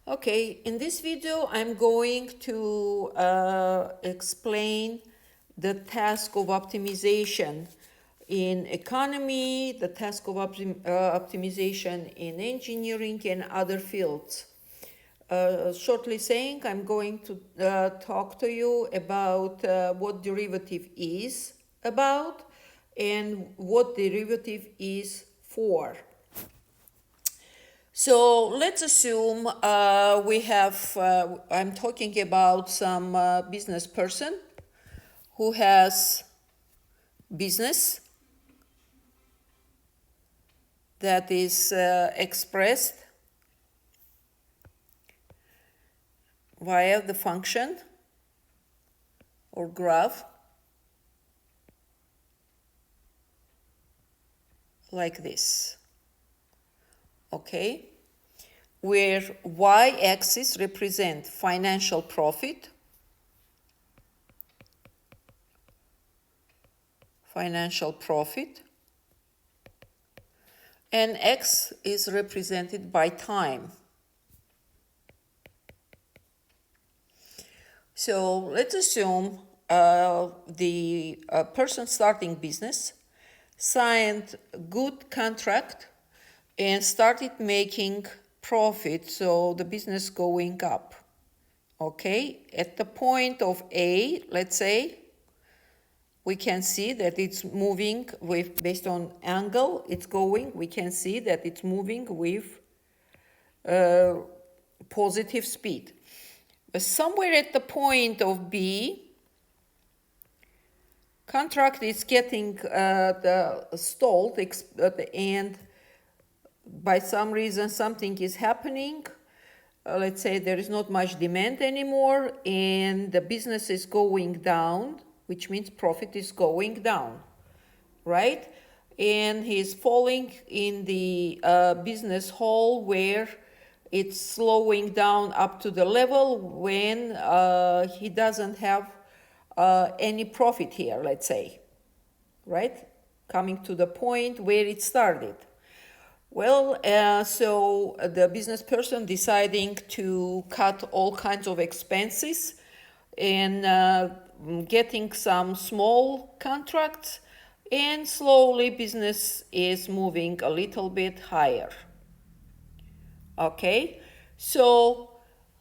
Okay, in this video I'm going to explain the task of optimization in economy, the task of optimization in engineering and other fields. Shortly saying, I'm going to talk to you about what derivative is about and what derivative is for. So let's assume I'm talking about some business person who has business that is expressed via the function or graph like this, okay? Where y-axis represent financial profit, and x is represented by time. So let's assume the person starting business signed good contract and started making profit, so the business going up. Okay, at the point of A, let's say, we can see that it's moving with, based on angle it's going, we can see that it's moving with positive speed. But somewhere at the point of B, contract is getting stalled, and by some reason something is happening. Let's say there is not much demand anymore and the business is going down, which means profit is going down, right? And he's falling in the business hole where it's slowing down up to the level when he doesn't have any profit here, let's say, right? Coming to the point where it started. Well, so the business person deciding to cut all kinds of expenses and getting some small contracts, and slowly business is moving a little bit higher. Okay, so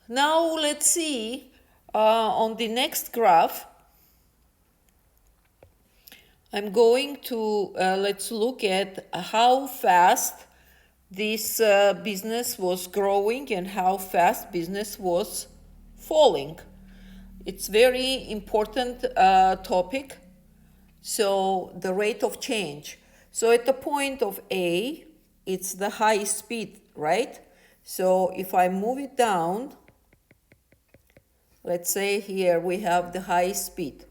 now let's see on the next graph. I'm going to, let's look at how fast this business was growing and how fast business was falling. It's very important topic. So the rate of change. So at the point of A, it's the high speed, right? So if I move it down, let's say here we have the high speed.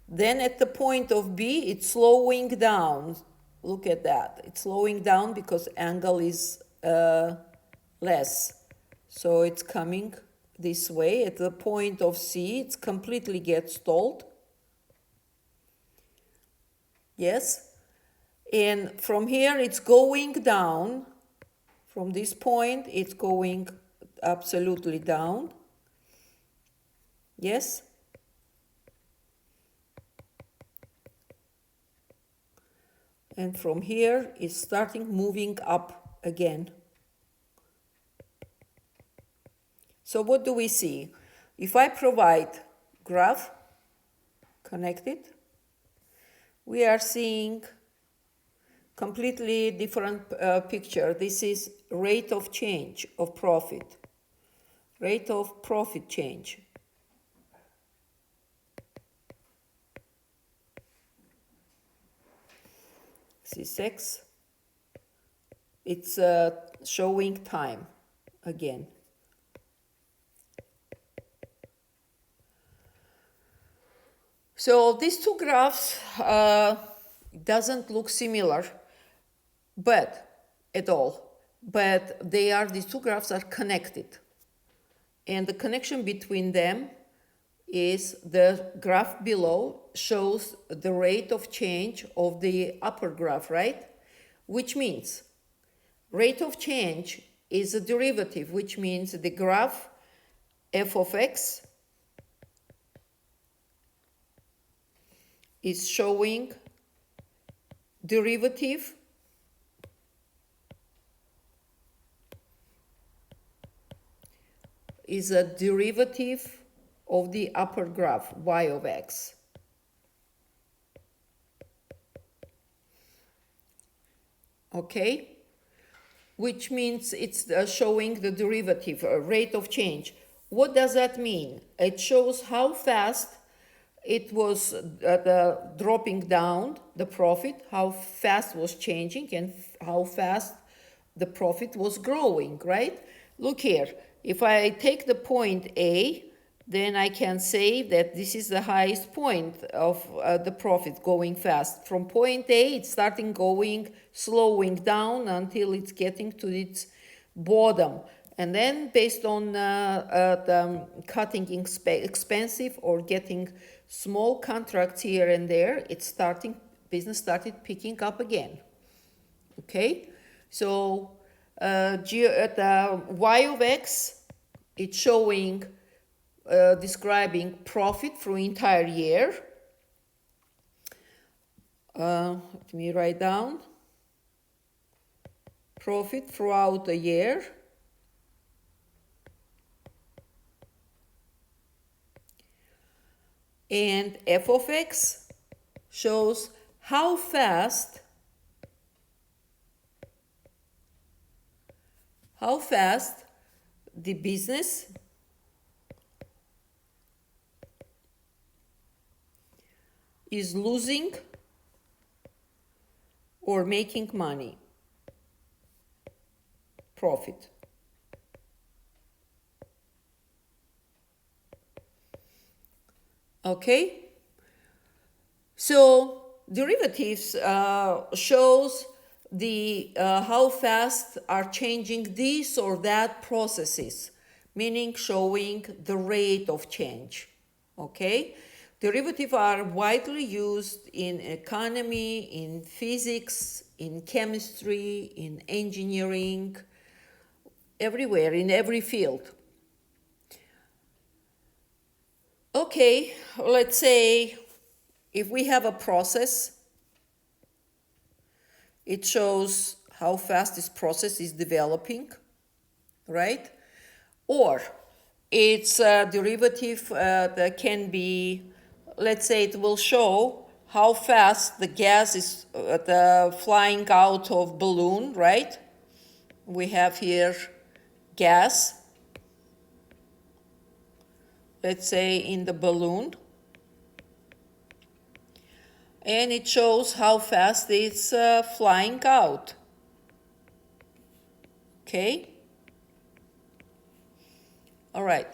Then at the point of B, it's slowing down. Look at that. It's slowing down because angle is less. So it's coming this way. At the point of C, it's completely gets stalled. Yes? And from here, it's going down. From this point, it's going absolutely down. Yes? And from here, it's starting moving up again. So what do we see? If I provide graph connected, we are seeing completely different picture. This is rate of change of profit, rate of profit change. This is X. It's showing time again. So these two graphs doesn't look similar, but at all. But these two graphs are connected. And the connection between them is the graph below shows the rate of change of the upper graph, right? Which means rate of change is a derivative, which means the graph f of x is showing derivative is a derivative of the upper graph y of x. Okay, which means it's showing the derivative rate of change. What does that mean? It shows how fast it was dropping down the profit, how fast was changing, and how fast the profit was growing, right? Look here, if I take the point A, then I can say that this is the highest point of the profit going fast. From point A, it's starting going, slowing down until it's getting to its bottom. And then based on the cutting expensive or getting small contracts here and there, business started picking up again. Okay, so the y of x, it's showing, describing profit through entire year. Let me write down profit throughout the year. And f of x shows how fast the business is losing or making money, profit. Okay, so derivatives shows the how fast are changing this or that processes, meaning showing the rate of change. Okay, derivatives are widely used in economy, in physics, in chemistry, in engineering, everywhere, in every field. Okay, let's say if we have a process, it shows how fast this process is developing, right? Or it's a derivative that can be, let's say it will show how fast the gas is flying out of balloon, right? We have here gas, let's say in the balloon, and it shows how fast it's flying out. Okay? All right.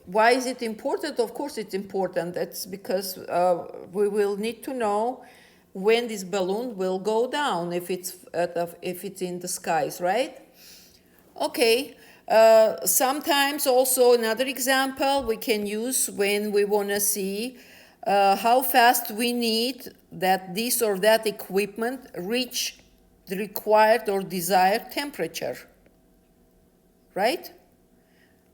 Why is it important? Of course it's important. That's because we will need to know when this balloon will go down if it's in the skies, right? Okay. Sometimes also another example we can use when we want to see how fast we need that this or that equipment reach the required or desired temperature, right?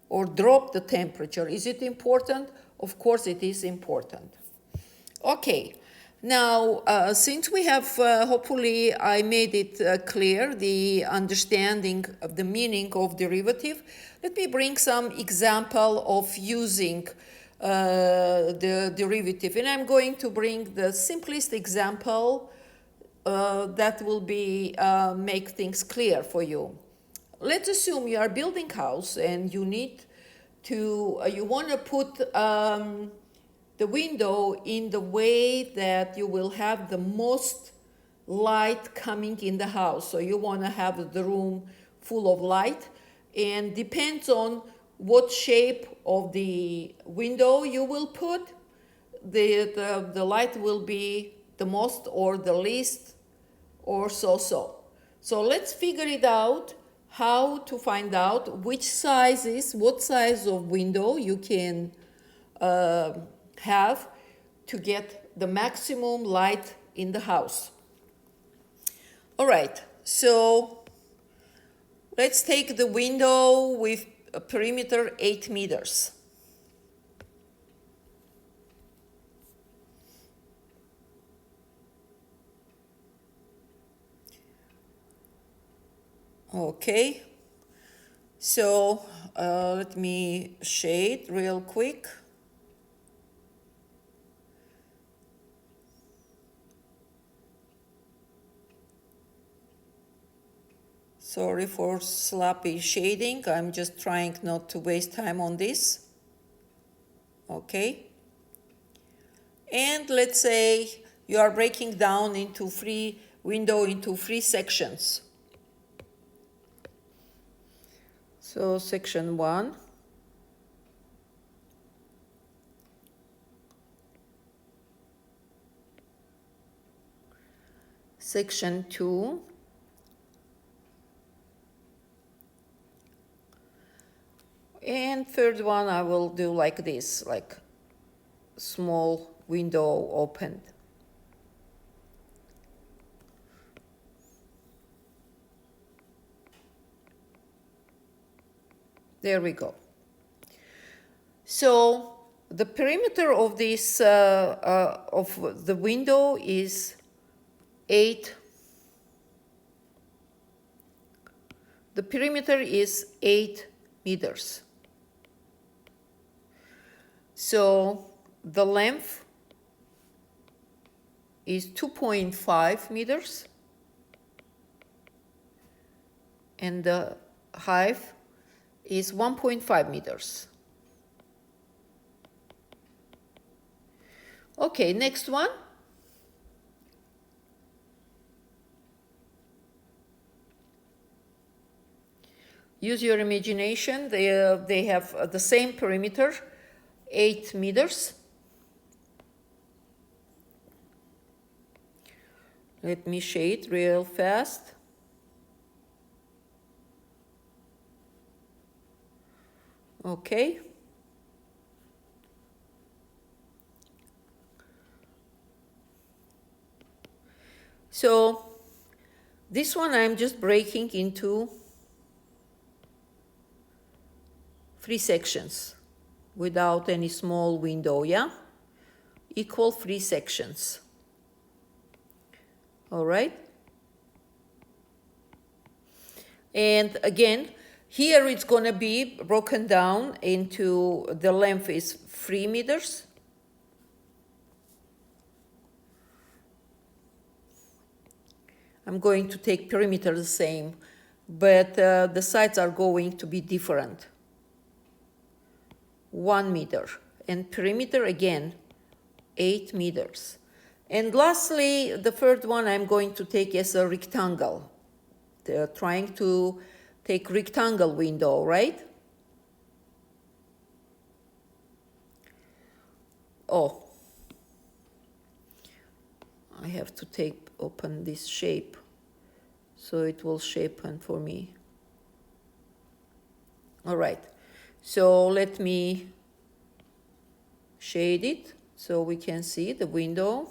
Or drop the temperature. Is it important? Of course it is important. Okay, now since we have, hopefully I made it clear, the understanding of the meaning of derivative, let me bring some example of using the derivative. And I'm going to bring the simplest example that will be make things clear for you. Let's assume you are building house and you need to, you want to put the window in the way that you will have the most light coming in the house. So you want to have the room full of light, and depends on what shape of the window you will put, the light will be the most or the least or so. So let's figure it out, how to find out what size of window you can have to get the maximum light in the house. All right, so Let's take the window with a perimeter 8 meters. Okay, so let me shade real quick. Sorry for sloppy shading. I'm just trying not to waste time on this. Okay. And let's say you are breaking down into window into 3 sections. So section 1. Section 2. And third one I will do like this, like small window opened. There we go. So the perimeter of this of the window is 8. The perimeter is 8 meters. So the length is 2.5 meters and the height is 1.5 meters. Okay, next one. Use your imagination. They have the same perimeter, 8 meters. Let me shade real fast. Okay. So this one I'm just breaking into 3 sections without any small window, yeah? Equal 3 sections. All right? And again, here it's going to be broken down into the length is 3 meters. I'm going to take perimeter the same, but the sides are going to be different. 1 meter. And perimeter again, 8 meters. And lastly, the third one I'm going to take as a rectangle. They're trying to take rectangle window, right? Oh, I have to open this shape so it will shapen for me. All right, so let me shade it so we can see the window.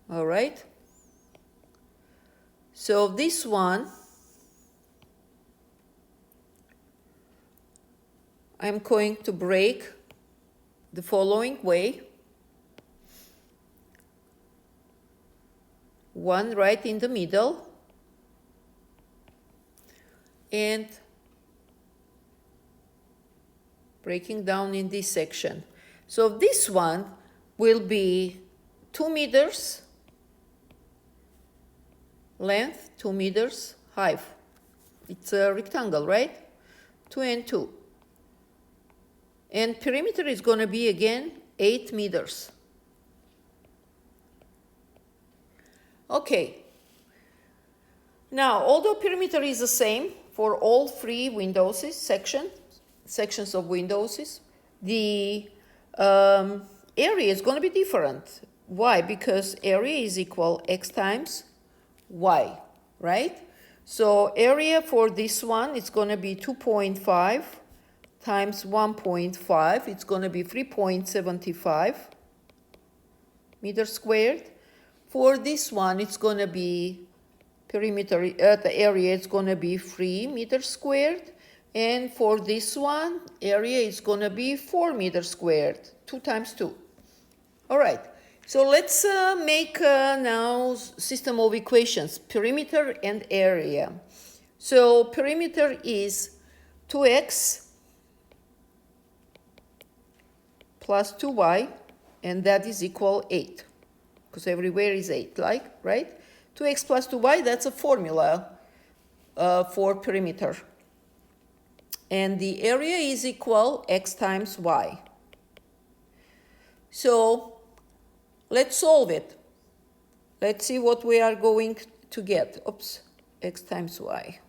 All right, so this one I'm going to break the following way. One right in the middle and breaking down in this section. So this one will be 2 meters length, 2 meters height. It's a rectangle, right? 2 and 2. And perimeter is going to be again 8 meters. Okay. Now, although perimeter is the same for all 3 windows, sections of windows, the area is going to be different. Why? Because area is equal x times y, right? So area for this one is going to be 2.5 times 1.5. It's going to be 3.75 meters squared. For this one, it's going to be perimeter, the area is going to be 3 meters squared. And for this one, area is going to be 4 meters squared, 2 times 2. All right, so let's make now system of equations, perimeter and area. So perimeter is 2x plus 2y, and that is equal 8, because everywhere is 8, like, right? 2x plus 2y, that's a formula for perimeter. And the area is equal x times y. So let's solve it. Let's see what we are going to get. Oops, x times y.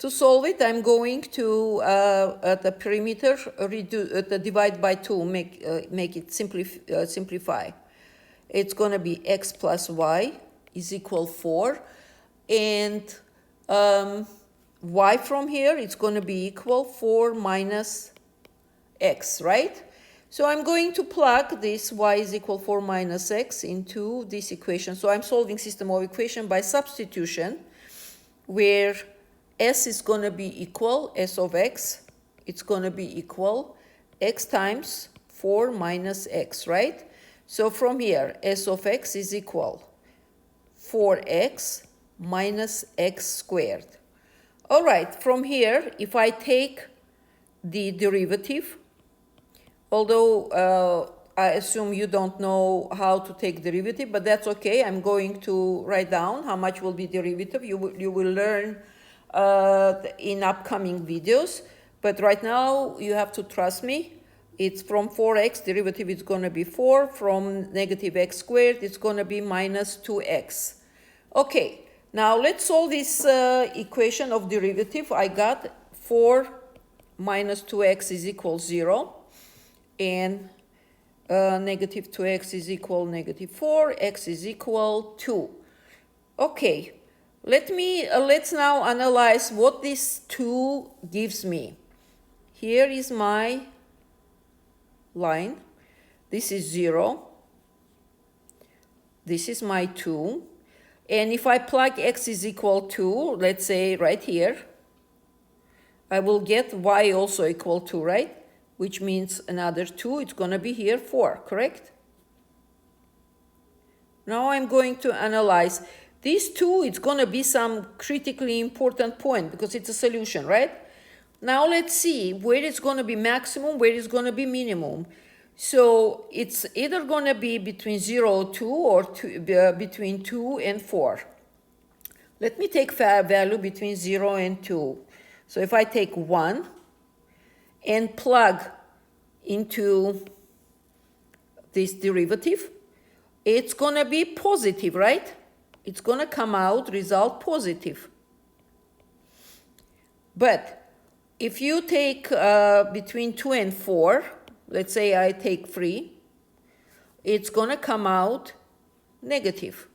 To solve it, I'm going to the perimeter divide by 2, make it simplify. It's going to be x plus y is equal 4, and y from here it's going to be equal 4 minus x, right? So I'm going to plug this y is equal 4 minus x into this equation. So I'm solving system of equation by substitution, where s is going to be equal, s of x, it's going to be equal x times 4 minus x, right? So from here, s of x is equal 4x minus x squared. All right, from here, if I take the derivative, although I assume you don't know how to take derivative, but that's okay. I'm going to write down how much will be derivative. You will learn in upcoming videos, but right now you have to trust me. It's from 4x, derivative is going to be 4. From negative x squared, it's going to be minus 2x. Okay, now let's solve this equation of derivative. I got 4 minus 2x is equal 0, and negative 2x is equal negative 4, x is equal 2. Okay, let's now analyze what this 2 gives me. Here is my line. This is 0. This is my 2. And if I plug x is equal to, let's say right here, I will get y also equal to, right? Which means another 2, it's going to be here 4, correct? Now I'm going to analyze. This 2, it's going to be some critically important point because it's a solution, right? Now let's see where it's going to be maximum, where it's going to be minimum. So it's either going to be between 0 and 2 or between 2 and 4. Let me take value between 0 and 2. So if I take 1 and plug into this derivative, it's going to be positive, right? It's going to come out result positive. But if you take between 2 and 4, let's say I take 3, it's going to come out negative,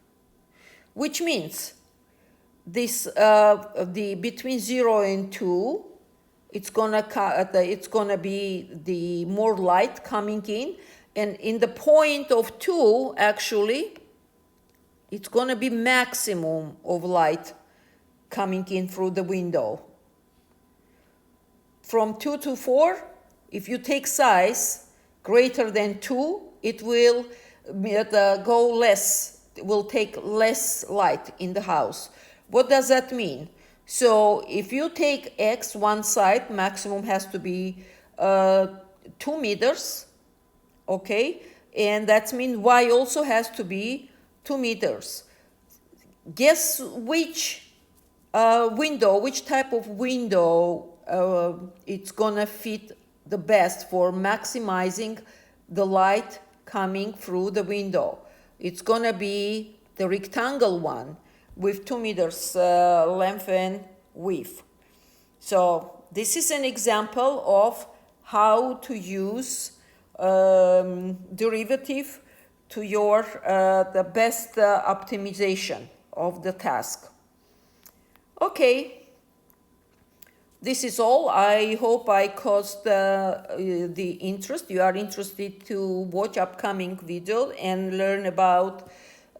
which means this the between 0 and 2, it's going to be the more light coming in, and in the point of 2, actually, it's going to be maximum of light coming in through the window. From 2 to 4, if you take size greater than 2, it will go less, it will take less light in the house. What does that mean? So if you take x one side, maximum has to be 2 meters, okay? And that means y also has to be 2 meters. Guess which window, which type of window it's gonna fit the best for maximizing the light coming through the window. It's gonna be the rectangle one with 2 meters length and width. So this is an example of how to use derivative to your the best optimization of the task. Okay. This is all. I hope I caused the interest. You are interested to watch upcoming video and learn about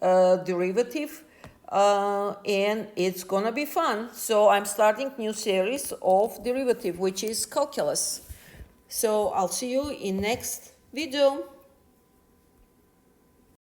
derivative, and it's gonna be fun. So I'm starting new series of derivative, which is calculus. So I'll see you in next video.